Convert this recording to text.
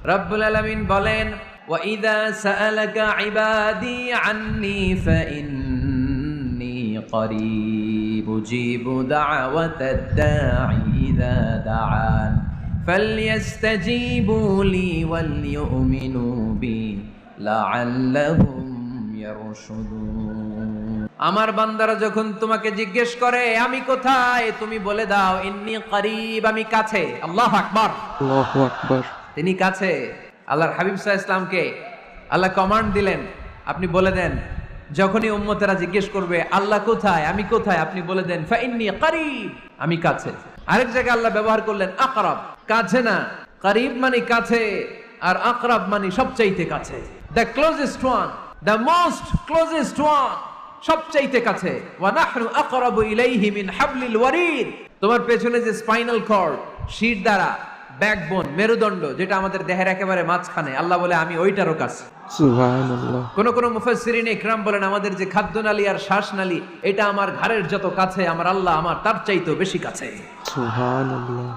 রব্বুল আলামিন বলেন, ওয়া ইযা সাআলাকা ইবাদি আন্নী ফাইন্নী করিব উজিবু দাওয়াতাদ দাঈ ইযা দাআন ফালইস্তাজিবু লি ওয়াল ইউমিনু বি লাআল্লাহুম ইয়ারশুদুন। আমার বান্দারা যখন তোমাকে জিজ্ঞেস করে আমি কোথায়, তুমি বলে দাও ইন্নী করিব, আমি কাছে। আল্লাহু আকবার, আল্লাহু আকবার। তিনি কাছে। আল্লাহর হাবিব সাল্লাল্লাহু আলাইহি ওয়াসাল্লামকে আল্লাহ কমান্ড দিলেন, আপনি বলে দেন যখনই উম্মতেরা জিজ্ঞেস করবে আল্লাহ কোথায়, আমি কোথায়, আপনি বলে দেন ফাইন্নী করিব, আমি কাছে। আরেক জায়গায় আল্লাহ ব্যবহার করলেন আকরাব, কাছে না, করিব মানে কাছে, আর আকরাব মানে সবচাইতে কাছে। The closest one, the most closest one, সবচাইতে কাছে। ওয়া নাহনু আকরাবু ইলাইহি মিন হাবলিল ওয়ারিদ। তোমার পেছনে যে স্পাইনাল কর্ড, শির দ্বারা, ব্যাকবোন, মেরুদণ্ড, যেটা আমাদের দেহের একেবারে মাঝখানে, আল্লাহ বলে আমি ওইটারও কাছে। সুবহানাল্লাহ। কোন কোন মুফাসসিরিন ইকরাম বলেন আমাদের যে খাদ্যনালী আর শ্বাসনালী, এটা আমার ঘাড়ের যত কাছে, আমার আল্লাহ আমার তার চাইতেও বেশি কাছে। সুবহানাল্লাহ।